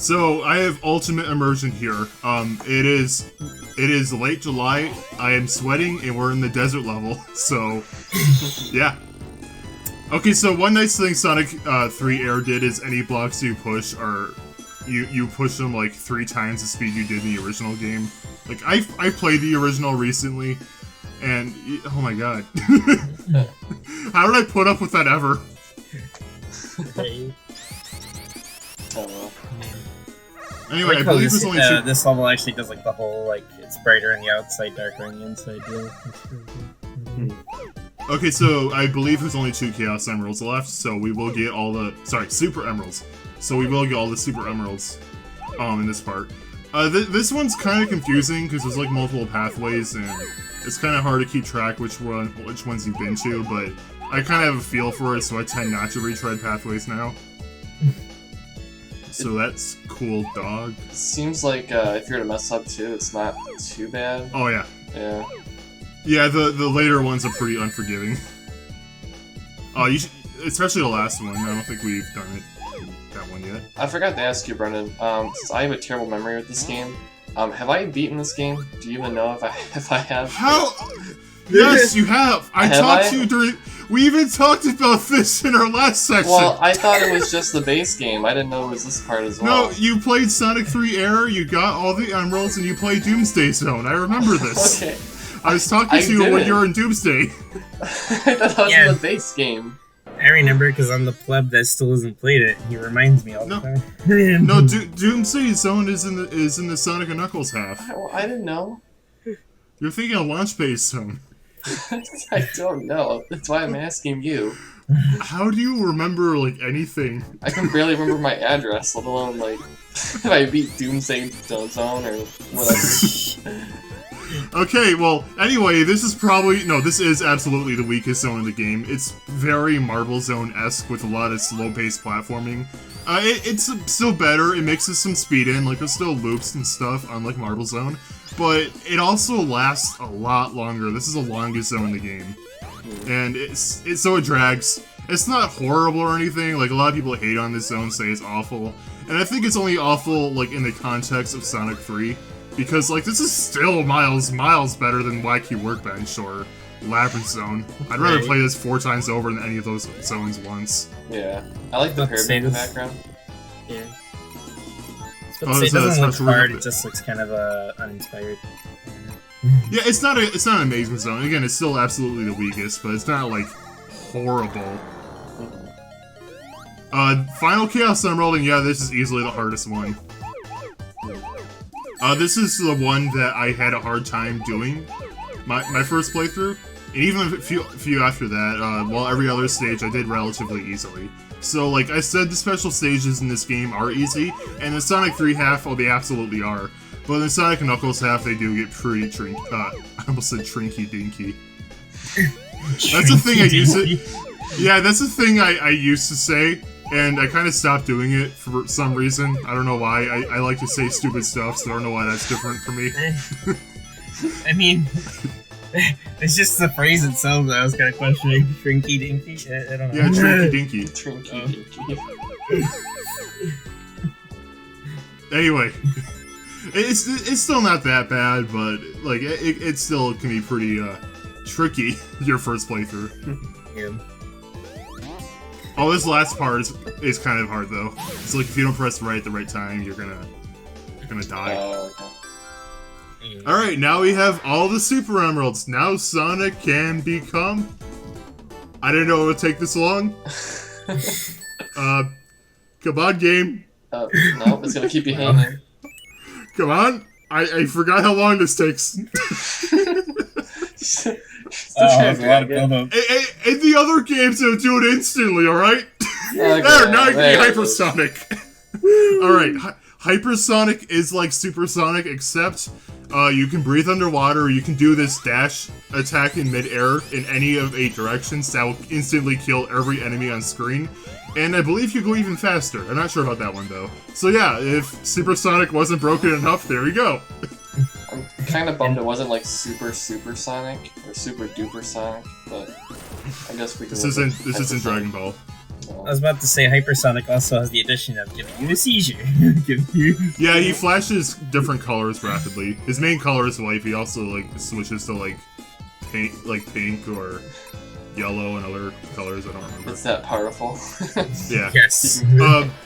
So I have ultimate immersion here. It is late July. I am sweating, and we're in the desert level. So, yeah. Okay, so one nice thing Sonic 3 Air did is any blocks you push are you push them like 3 times the speed you did in the original game. Like I played the original recently, and oh my god, how did I put up with that ever? Anyway, I believe there's only 2. This level actually does like the whole like it's brighter on the outside, darker on the inside deal. Okay, so I believe there's only 2 Chaos Emeralds left, so we will get all the Super Emeralds. So we will get all the Super Emeralds in this part. This one's kind of confusing because there's like multiple pathways and it's kind of hard to keep track which ones you've been to, but I kind of have a feel for it, so I tend not to retread pathways now. So that's cool, dog. Seems like if you're to mess up too, it's not too bad. Oh yeah. Yeah. Yeah, the later ones are pretty unforgiving. Especially the last one. I don't think we've done that one yet. I forgot to ask you, Brendan. Since I have a terrible memory with this game, have I beaten this game? Do you even know if I have? How? Yes, you have. I talked to you during. We even talked about this in our last section. Well, I thought it was just the base game. I didn't know it was this part as well. No, you played Sonic 3 Air, you got all the emeralds, and you played Doomsday Zone. I remember this. Okay. I was talking to you when you were in Doomsday. I thought that was in the base game. I remember because I'm the pleb that still hasn't played it. He reminds me all the time. No, Doomsday Zone is in the Sonic and Knuckles half. I didn't know. You're thinking of Launch Base Zone. I don't know. That's why I'm asking you. How do you remember like anything? I can barely remember my address, let alone like if I beat Doomsday Zone or whatever. Okay, well, anyway, this is absolutely the weakest zone in the game. It's very Marble Zone-esque with a lot of slow-paced platforming. It's still better, it mixes some speed in, like there's still loops and stuff, unlike Marble Zone, but it also lasts a lot longer. This is the longest zone in the game. And so it drags. It's not horrible or anything, like a lot of people hate on this zone, say it's awful. And I think it's only awful, like, in the context of Sonic 3. Because, like, this is still miles better than Wacky Workbench or Labyrinth Zone. I'd rather play this 4 times over than any of those zones once. Yeah. I like the pyramid in the background. Yeah. It doesn't look hard, it just looks kind of uninspired. Yeah, it's not an amazing zone. Again, it's still absolutely the weakest, but it's not, like, horrible. Final Chaos Emerald, and yeah, this is easily the hardest one. This is the one that I had a hard time doing, my first playthrough, and even a few after that, while every other stage I did relatively easily. So, like I said, the special stages in this game are easy, and the Sonic 3 half, they absolutely are. But in the Sonic Knuckles half, they do get pretty I almost said trinky-dinky. That's the thing I used to... Yeah, that's the thing I used to say. And I kind of stopped doing it for some reason. I don't know why. I like to say stupid stuff, so I don't know why that's different for me. I mean, it's just the phrase itself that I was kind of questioning. Trinky dinky? I don't know. Yeah, trinky dinky. Trinky dinky. Anyway, it's still not that bad, but like it still can be pretty tricky your first playthrough. Yeah. Oh, this last part is kind of hard though. It's like if you don't press right at the right time, you're gonna die. Okay. All right, now we have all the Super Emeralds. Now Sonic can become. I didn't know it would take this long. Come on, game. No, it's gonna keep you hanging. Come on. I forgot how long this takes. A lot of build-up. And the other games will do it instantly, alright? Okay, there, now you can be Hypersonic. Alright, Hypersonic is like Supersonic, except you can breathe underwater, you can do this dash attack in midair in any of 8 directions that will instantly kill every enemy on screen. And I believe you go even faster. I'm not sure about that one, though. So yeah, if Supersonic wasn't broken enough, there we go. I'm kind of bummed it wasn't like Super Sonic or Super Duper Sonic, but I guess we can. This isn't Dragon Ball. So. I was about to say Hypersonic also has the addition of giving you a seizure. Yeah, he flashes different colors rapidly. His main color is white. He also like switches to like pink or yellow and other colors. I don't remember. It's that powerful. Yeah. Yes.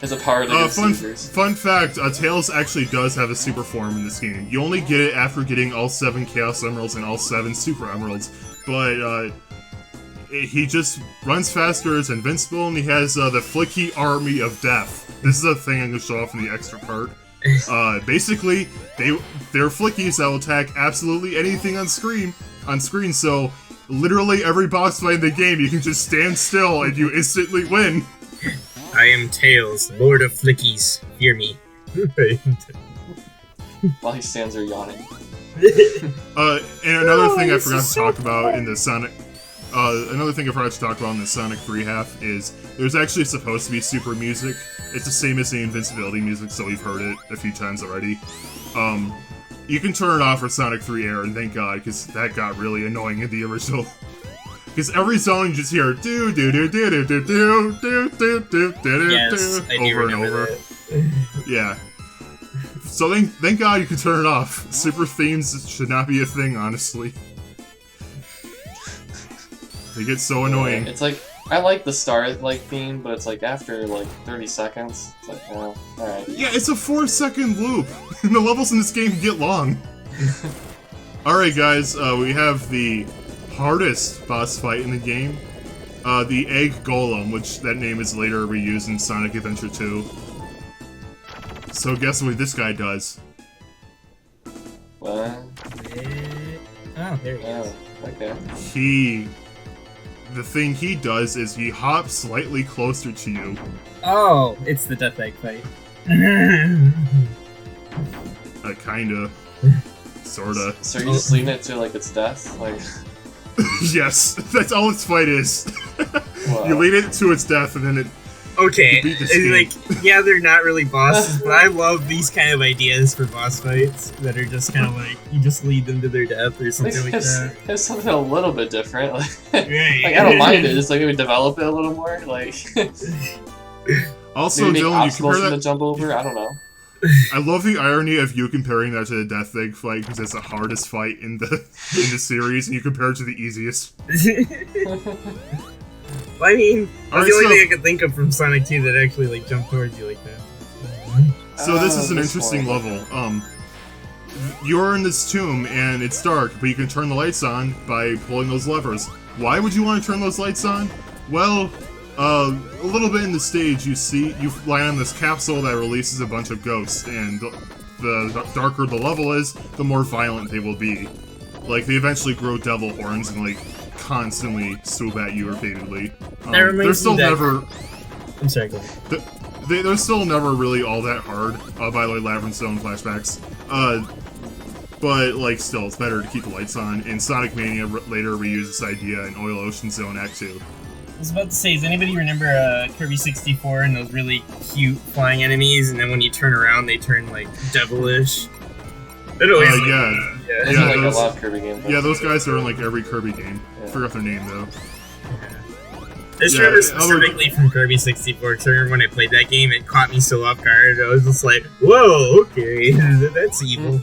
It's a power to give seizures. Fun fact: Tails actually does have a super form in this game. You only get it after getting all 7 Chaos Emeralds and all 7 Super Emeralds, but he just runs faster, is invincible, and he has the Flicky Army of Death. This is a thing I'm going to show off in the extra part. Basically, they're flickies that will attack absolutely anything on screen, so literally every boss fight in the game, you can just stand still and you instantly win. I am Tails, Lord of Flickies. Fear me. While he stands there yawning. And another thing I forgot to talk about in the Sonic... another thing I forgot to talk about in the Sonic 3 half is there's actually supposed to be super music. It's the same as the invincibility music, so we've heard it a few times already. You can turn it off for Sonic 3 Air, and thank God, because that got really annoying in the original. Because every song you just hear do do do do do do do do do do do Yes, I do over and over. Yeah. So thank God you can turn it off. Super themes should not be a thing, honestly. They get so annoying. It's like, I like the start theme, but it's like after like 30 seconds, it's like, oh, alright. Yeah, it's a 4-second loop, and the levels in this game get long. Alright guys, we have the hardest boss fight in the game. The Egg Golem, which that name is later reused in Sonic Adventure 2. So guess what this guy does? What? Oh, there he is. Oh, okay. The thing he does is he hops slightly closer to you. Oh, it's the Death Egg fight. Kinda. Sorta. So you're just leaving it to like its death? Like. Yes, that's all its fight is. Wow. You lead it to its death and then it... Okay, beat the it's scheme. like, yeah, they're not really bosses, but I love these kind of ideas for boss fights that are just kind of like, you just lead them to their death or something like that. It's something a little bit different. Like, Right. like I don't mind it, just like maybe develop it a little more. Like, Also, maybe make Dylan, you obstacles compare to that... jump over, I don't know. I love the irony of you comparing that to the Death Egg fight because it's the hardest fight in the series, and you compare it to the easiest. Well, I mean, that's Alright, the only so- thing I could think of from Sonic 2 that actually like jumped towards you like that. So this is an this interesting one. level. You're in this tomb and it's dark, but you can turn the lights on by pulling those levers. Why would you want to turn those lights on? Well, a little bit in the stage, you land on this capsule that releases a bunch of ghosts, and the darker the level is, the more violent they will be. Like, they eventually grow devil horns and, like, constantly swoop at you repeatedly. That reminds they're still me that- never... I'm sorry, go ahead. They're still never really all that hard, by the way, Labyrinth Zone flashbacks. But, like, still, it's better to keep the lights on, and Sonic Mania later reused this idea in Oil Ocean Zone Act 2. I was about to say, does anybody remember Kirby 64 and those really cute flying enemies, and then when you turn around, they turn, like, devilish? It always, Yeah. There's Yeah, like those- a lot of Kirby games. Yeah, those guys are in, like, every Kirby game. Yeah. Forgot their name, though. I just Yeah, remember other- specifically from Kirby 64, because I remember when I played that game, it caught me so off guard. I was just like, whoa, okay, that's evil.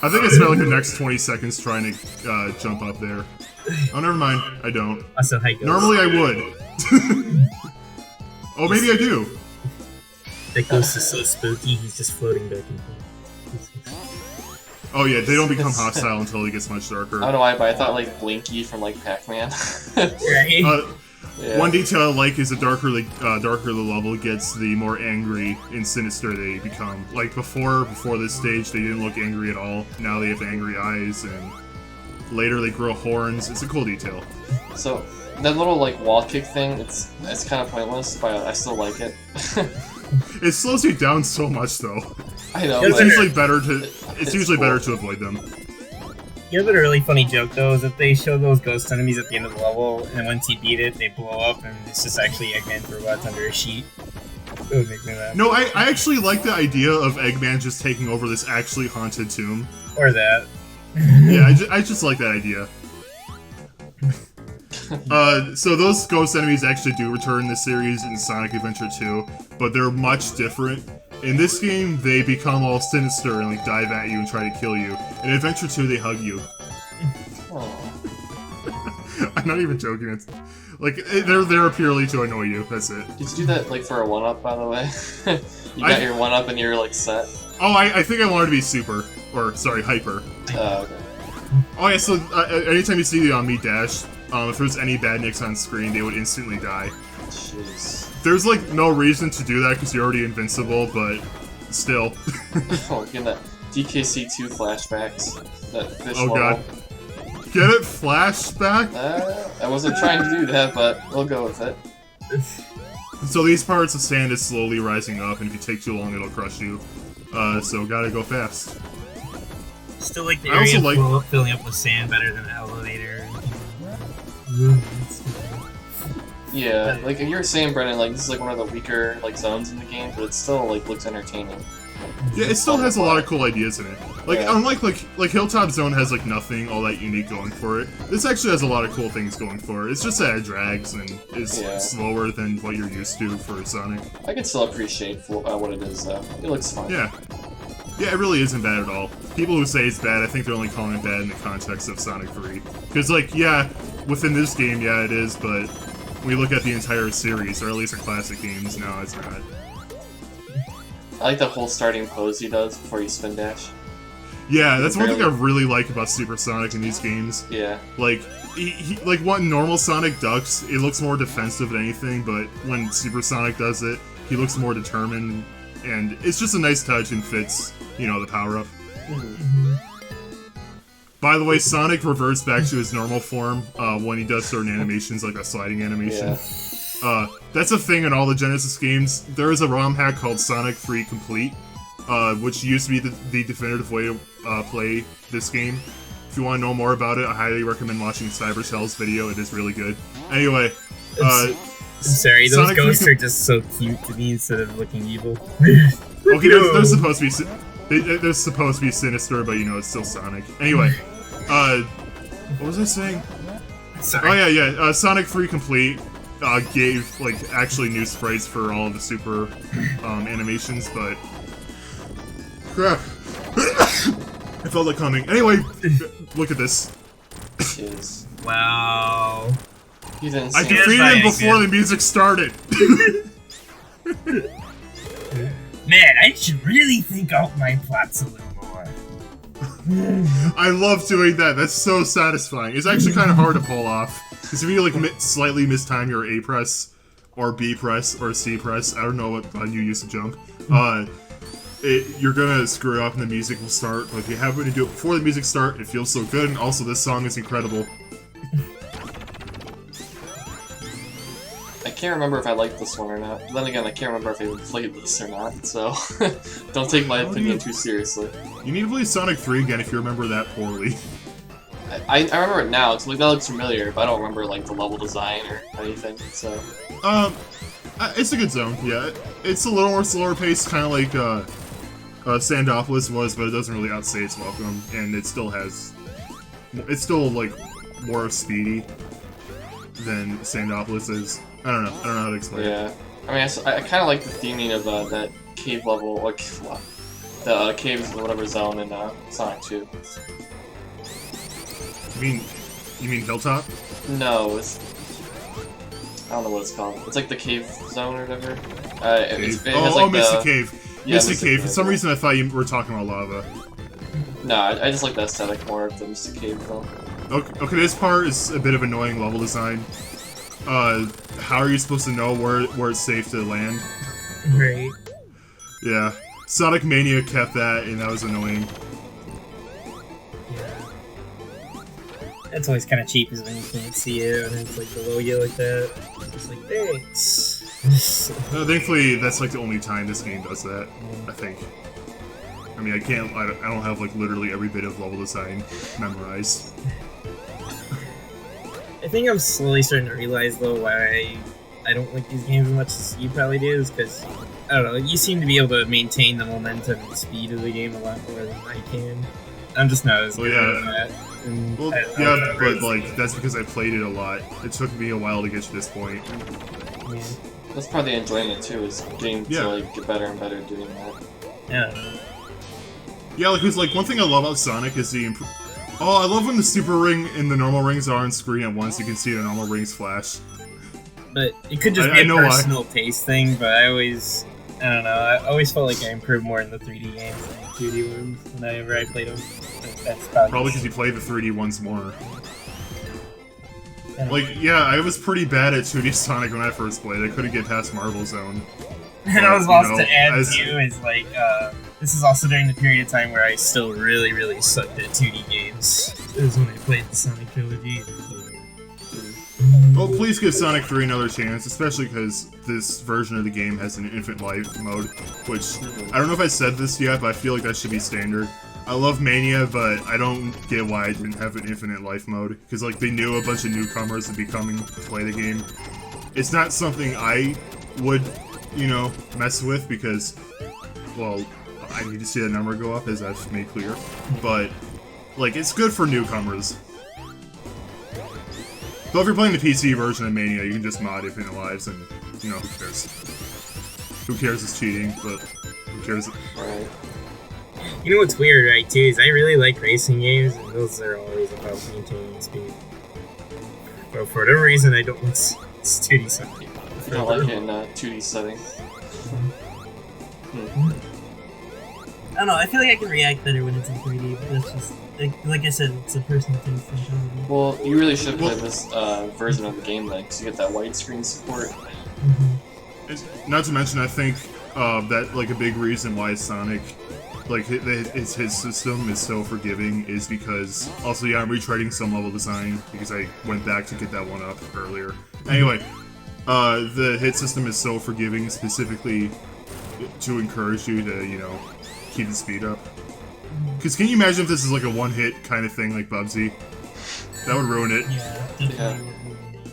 I think I spent, like, the next 20 seconds trying to jump up there. Oh, never mind. I don't. Also, hi, Ghost. Normally I would. Oh, maybe I do. That ghost is so spooky, he's just floating back and forth. Oh yeah, they don't become hostile until it gets much darker. I don't know why, but I thought like Blinky from like Pac-Man. Right? Yeah. One detail I like is the darker the level gets, the more angry and sinister they become. Like before this stage, they didn't look angry at all. Now they have angry eyes, and later they grow horns. It's a cool detail. So that little like wall kick thing, it's kind of pointless, but I still like it. It slows you down so much, though. I know. It's but usually better to it's usually cool. better to avoid them. You know, a really funny joke though is that they show those ghost enemies at the end of the level, and then once you beat it, they blow up, and it's just actually Eggman's robots under a sheet. It would make me laugh. No, I actually like the idea of Eggman just taking over this actually haunted tomb. Or that. Yeah, I just like that idea. So those ghost enemies actually do return in the series in Sonic Adventure 2, but they're much different. In this game, they become all sinister and like dive at you and try to kill you. In Adventure 2, they hug you. I'm not even joking. It's like they're there purely to annoy you. That's it. Did you do that like for a 1-up, by the way? You got your 1-up and you're like set. Oh, I think I wanted to be super, or sorry, hyper. Okay. Oh yeah, so anytime you see the me dash, if there's any badniks on screen, they would instantly die. Jeez. There's like no reason to do that because you're already invincible, but still. Oh, getting that DKC2 flashbacks. That fish Oh level. god. Get it? Flashback? I wasn't trying to do that, but we'll go with it. So these parts of sand is slowly rising up, and if you take too long, it'll crush you. So gotta go fast. Still like the I also area filling up with sand better than the elevator. Yeah, like you were saying, Brennan, like this is like one of the weaker like zones in the game, but it still like looks entertaining. Yeah, it still has a lot of cool ideas in it. Like, Yeah. unlike like Hilltop Zone has like nothing all that unique going for it. This actually has a lot of cool things going for it. It's just that it drags and is Yeah. slower than what you're used to for Sonic. I can still appreciate what it is though. It looks fun. Yeah. Yeah, it really isn't bad at all. People who say it's bad, I think they're only calling it bad in the context of Sonic 3. Because, like, yeah, within this game, yeah, it is, but when we look at the entire series, or at least the classic games, no, it's not. I like the whole starting pose he does before you spin dash. Yeah, that's one thing I really like about Super Sonic in these games. Yeah. Like, like when normal Sonic ducks, it looks more defensive than anything, but when Super Sonic does it, he looks more determined, and it's just a nice touch and fits, you know, the power-up. By the way, Sonic reverts back to his normal form when he does certain animations, like a sliding animation. Yeah. That's a thing in all the Genesis games. There is a ROM hack called Sonic 3 Complete, which used to be the definitive way to play this game. If you want to know more about it, I highly recommend watching Cybercell's video. It is really good. Anyway, I'm sorry, those Sonic ghosts 3 are just so cute to me instead of looking evil. Okay, they're supposed to be they're supposed to be sinister, but you know it's still Sonic. Anyway, what was I saying? Sorry. Oh yeah. Sonic 3 Complete gave like actually new sprites for all of the super animations, but crap, I felt it coming. Anyway, look at this. Jeez. Wow. You didn't I see defeated him before the music started. Man, I should really think out my plots a little more. I love doing that. That's so satisfying. It's actually kind of hard to pull off. Because if you like slightly mistime your A press, or B press, or C press, I don't know what button you use to jump, you're gonna screw up and the music will start. But if you happen to do it before the music starts, it feels so good, and also this song is incredible. I can't remember if I liked this one or not. Then again, I can't remember if I even played this or not, so don't take my opinion too seriously. You need to play Sonic 3 again if you remember that poorly. I remember it now, it's like that looks familiar, but I don't remember like the level design or anything, so... It's a good zone, yeah. It's a little more slower paced, kind of like Sandopolis was, but it doesn't really outstay its welcome, and it still has... It's still, like, more speedy than Sandopolis is. I don't know how to explain it. Yeah. I mean, I kind of like the theming of that cave level, like, the caves or whatever zone in Sonic 2. You mean Hilltop? No, it's... I don't know what it's called. It's like the cave zone or whatever. It has, like, Misty Cave. Yeah, Misty Cave. For some reason I thought you were talking about lava. No, I just like the aesthetic more of the Misty Cave though. Okay, this part is a bit of annoying level design. How are you supposed to know where it's safe to land? Right. Yeah. Sonic Mania kept that, and that was annoying. Yeah. That's always kind of cheap, is when you can't see it, and it's like below you like that. It's like, thanks. Thankfully, that's like the only time this game does that, I think. I mean, I don't have like literally every bit of level design memorized. I think I'm slowly starting to realize, though, why I don't like these games as much as you probably do, is because, I don't know, you seem to be able to maintain the momentum and speed of the game a lot more than I can. I'm just not as Well, good yeah. at that. And Well, I yeah, but like that's because I played it a lot. It took me a while to get to this point. Yeah. That's part of the enjoyment too, is getting Yeah. to like get better and better doing that. Yeah. Yeah, like, cause like one thing I love about Sonic is the oh, I love when the super ring and the normal rings are on screen at once. You can see the normal rings flash. But it could just I be know a why. personal taste thing, but I don't know, I always felt like I improved more in the 3D games than the 2D ones whenever I played them. That's Probably because you play the 3D ones more. Yeah. Like, yeah, I was pretty bad at 2D Sonic when I first played. I couldn't get past Marble Zone. And I was you also know, to add as- too is like this is also during the period of time where I still really sucked at 2D games. It was when I played the Sonic trilogy. Well, please give Sonic 3 another chance, especially because this version of the game has an infinite life mode, which, I don't know if I said this yet, but I feel like that should be standard. I love Mania, but I don't get why it didn't have an infinite life mode, because like they knew a bunch of newcomers would be coming to play the game. It's not something I would, you know, mess with, because, well, I need to see that number go up, as I've made clear, but, like, it's good for newcomers. Though if you're playing the PC version of Mania, you can just mod Infinite Lives, and, you know, who cares? Who cares it's cheating, but who cares? Right. You know what's weird, right, too, is I really like racing games, and those are always about maintaining speed. But for whatever reason, I don't want 2D Sonic. I don't like it in 2D setting. I don't know, I feel like I can react better when it's in 3D, but that's just, like I said, it's a personal taste. Well, you really should play this version of the game then, because you get that widescreen support. Not to mention, I think that like a big reason why Sonic, like his system is so forgiving is because also yeah I'm retreading some level design because I went back to get that one up earlier. Anyway, the hit system is so forgiving specifically to encourage you to, you know, keep the speed up. Because can you imagine if this is like a one-hit kind of thing like Bubsy? That would ruin it. Yeah, definitely Yeah. would ruin it.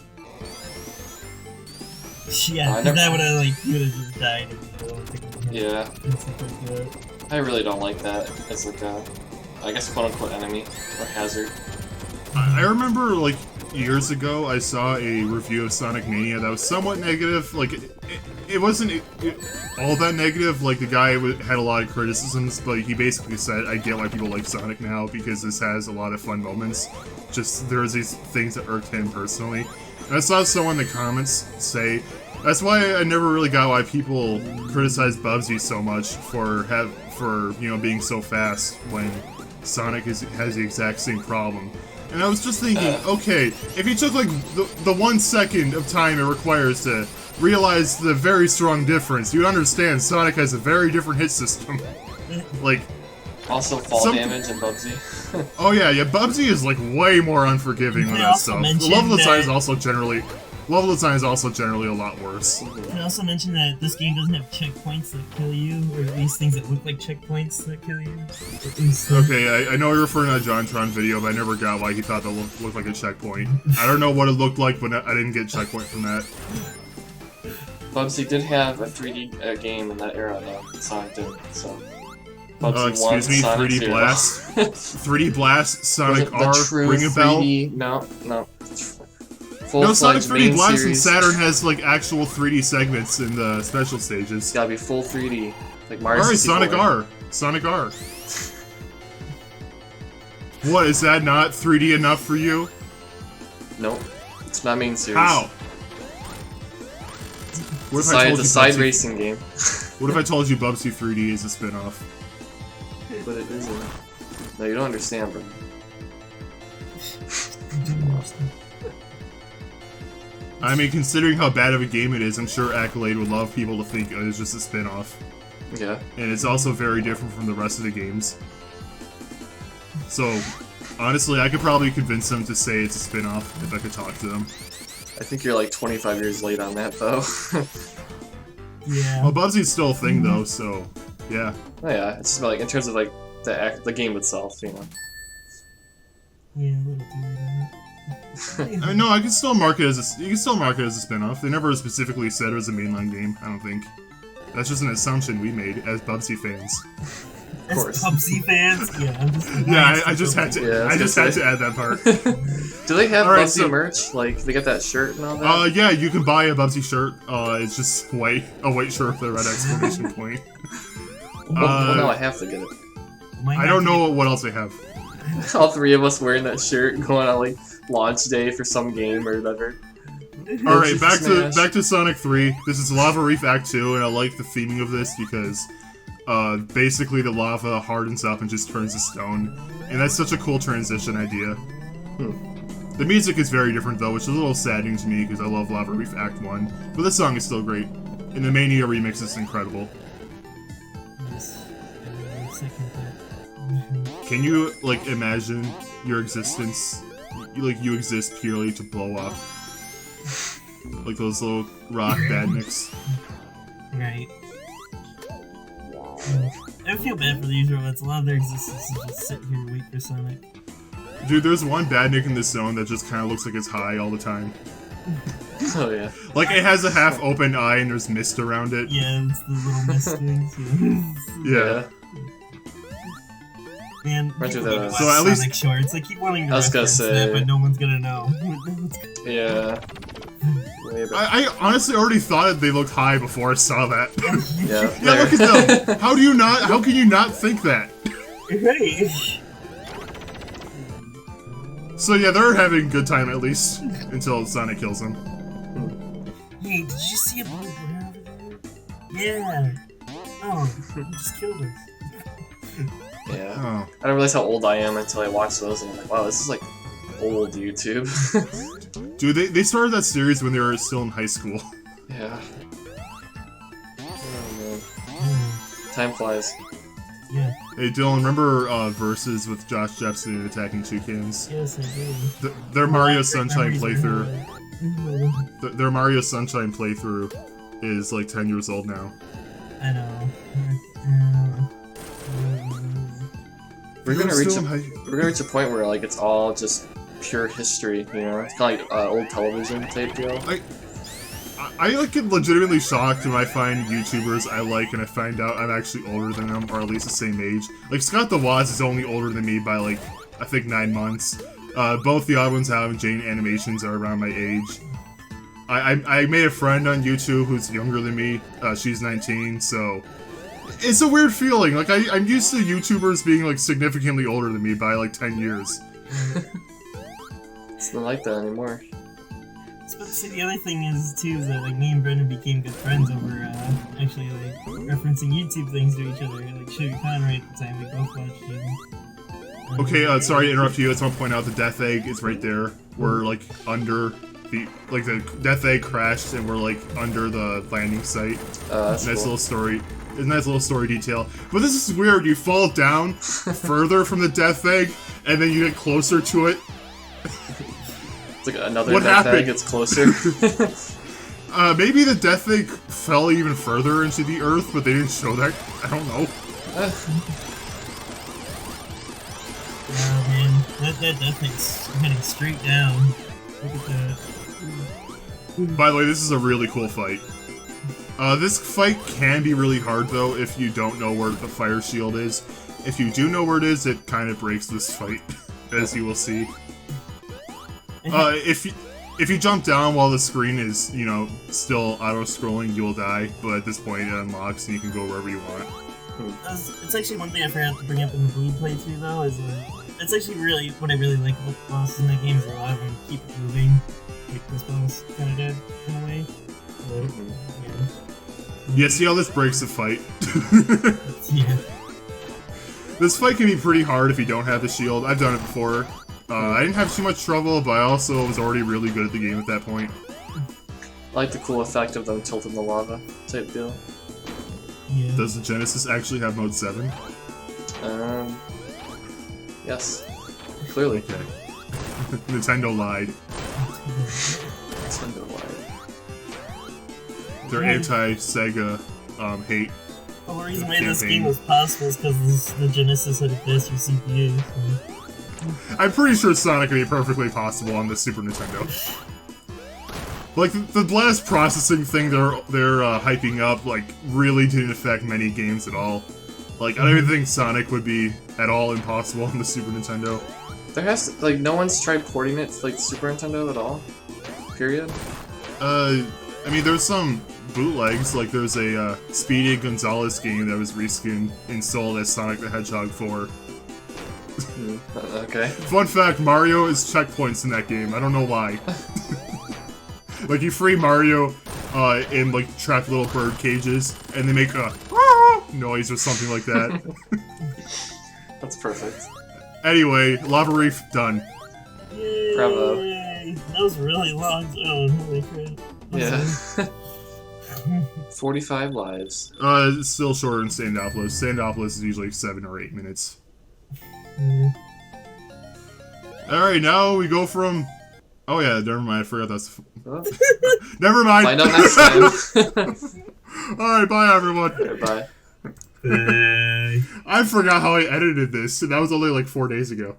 Yeah, I never- that would have like you would have just died if you don't think Yeah, and stuff like that. I really don't like that as like a, I guess quote-unquote enemy, or hazard. I remember like years ago I saw a review of Sonic Mania that was somewhat negative. Like it wasn't all that negative. Like the guy had a lot of criticisms, but he basically said, "I get why people like Sonic now because this has a lot of fun moments. Just there's these things that irked him personally." And I saw someone in the comments say, "That's why I never really got why people criticize Bubsy so much for you know being so fast when Sonic has the exact same problem." And I was just thinking, okay, if you took like the 1 second of time it requires to realize the very strong difference, you'd understand Sonic has a very different hit system. Like, Also, fall damage and Bubsy. oh yeah, Bubsy is like way more unforgiving with I that also stuff. The mention level design is that- also generally a lot worse. Can I also mention that this game doesn't have checkpoints that kill you, or at least things that look like checkpoints that kill you. At least, Okay, I know you're referring to that JonTron video, but I never got why he thought that looked like a checkpoint. I don't know what it looked like, but I didn't get checkpoint from that. Bubsy did have a 3D game in that era, though. Sonic didn't, so. Bubsy Excuse me, Sonic 3D 0. Blast? 3D Blast, Sonic Was it the R, true ring a bell? 3D? No. No, Sonic Full-fledged 3D main Blast and series. Saturn has like actual 3D segments in the special stages. It's gotta be full 3D. Like Mario Alright, 64. Sonic R. Sonic R. What, is that not 3D enough for you? Nope. It's not main series. How? What if I told It's you a side Bubsy, racing game. What if I told you Bubsy 3D is a spin-off? But it isn't. No, you don't understand, bro. I mean, considering how bad of a game it is, I'm sure Accolade would love people to think it was just a spin-off. Yeah. And it's also very different from the rest of the games. So, honestly, I could probably convince them to say it's a spin-off if I could talk to them. I think you're like 25 years late on that, though. yeah. Well, Bubsy's still a thing, though, so, yeah. Oh yeah, it's just like, in terms of like, the game itself, you know. Yeah, a little too late on I mean, no, I can still mark it as you can still mark it as a spin-off. They never specifically said it was a mainline game, I don't think. That's just an assumption we made as Bubsy fans. course. Bubsy fans, yeah. I just had to. Yeah, I just had to add that part. Do they have Alright, Bubsy so- merch? Like, they get that shirt and all that? Yeah, you can buy a Bubsy shirt. It's just white, a white shirt with a red exclamation point. Well, no, I have to get it. I don't know what else they have. All three of us wearing that shirt, going on like launch day for some game or whatever. All right, Smash. back to Sonic 3. This is Lava Reef Act 2, and I like the theming of this because basically the lava hardens up and just turns to stone, and that's such a cool transition idea. The music is very different though, which is a little saddening to me because I love Lava Reef Act 1, but this song is still great, and the Mania remix is incredible. Can you, like, imagine your existence, you exist purely to blow up? Like those little rock badniks. Right. I feel bad for these robots. A lot of their existence is just sit here and wait for Sonic. Dude, there's one badnik in this zone that just kind of looks like it's high all the time. Oh yeah. Like, it has a half-open eye and there's mist around it. Yeah, it's the little mist things. Yeah. Man, Right people to need the- to watch So at least- Sonic shorts. I keep wanting to I was gonna reference say- that, but no one's gonna know. Yeah. Way back. I honestly already thought they looked high before I saw that. Yeah. Yeah, look at them! How can you not think that? Right. So yeah, they're having a good time at least, until Sonic kills them. Hey, did you see a blue bear over there? Yeah. Oh, he just killed us. Yeah. Oh. I didn't realize how old I am until I watched those, and I'm like, wow, this is like old YouTube. Dude, they started that series when they were still in high school. Yeah. Oh man. Time flies. Yeah. Hey Dylan, remember Versus with Josh Jepson and Attacking Toucans? Yes, I do. Their Mario Sunshine Memories playthrough, their Mario Sunshine playthrough is like 10 years old now. I know. We're gonna Still reach in a, high- we're gonna reach a point where like it's all just pure history, you know? It's kind of like old television type deal. I like get legitimately shocked when I find YouTubers I like and I find out I'm actually older than them, or at least the same age. Like, Scott the Woz is only older than me by, like, I think 9 months. Both the odd ones Have and Jane Animations are around my age. I made a friend on YouTube who's younger than me. She's 19, so... It's a weird feeling. Like, I'm used to YouTubers being, like, significantly older than me by, like, 10 years. It's not like that anymore. But see, the other thing is too is that like me and Brendan became good friends over actually like referencing YouTube things to each other. Like Sugar Conway at the time, we both watched him. Okay, sorry to interrupt you. I just want to point out the Death Egg is right there. We're, like, under the... Like, the Death Egg crashed and we're, like, under the landing site. That's Nice cool. little story. A nice little story detail. But this is weird. You fall down further from the Death Egg, and then you get closer to it. It's like another What death happened? egg gets closer. Maybe the Death Egg fell even further into the Earth, but they didn't show that. I don't know. Oh man, that death thing's heading straight down. Look at that. By the way, this is a really cool fight. This fight can be really hard, though, if you don't know where the fire shield is. If you do know where it is, it kind of breaks this fight, as you will see. If you jump down while the screen is, you know, still auto-scrolling, you'll die, but at this point it unlocks and you can go wherever you want. It's actually one thing I forgot to bring up in the Blue playthrough though, is it's actually really, what I really like about the bosses in that game is a lot of them keep moving. Like this boss kind of did, in a way. But, Yeah, see how this breaks the fight? yeah. This fight can be pretty hard if you don't have the shield. I've done it before. I didn't have too much trouble, but I also was already really good at the game at that point. I like the cool effect of them tilting the lava type deal. Yeah. Does the Genesis actually have Mode 7? Yes. Clearly. Okay. Nintendo lied. Nintendo lied. Their anti-Sega hate. The whole reason why this campaign. game was possible is because the Genesis had a faster CPU. So. I'm pretty sure Sonic would be perfectly possible on the Super Nintendo. Like, the blast processing thing they're hyping up, like, really didn't affect many games at all. Like, I don't even think Sonic would be at all impossible on the Super Nintendo. There has to, like, no one's tried porting it to, like, Super Nintendo at all? Period? I mean, there's some bootlegs, like there's a Speedy Gonzalez game that was reskinned and sold as Sonic the Hedgehog 4. Okay. Fun fact, Mario is checkpoints in that game. I don't know why. Like, you free Mario in, like, trapped little bird cages, and they make a noise or something like that. That's perfect. Anyway, Lava Reef, done. Yay! Bravo. That was really long zone. Holy crap. Yeah. 45 lives. It's still shorter than Standopolis. Standopolis is usually 7 or 8 minutes. Alright, now we go from... Oh yeah, never mind, I forgot that's... Oh. Never mind! Find out next time. Alright, bye everyone! Okay, bye. I forgot how I edited this, and that was only like 4 days ago.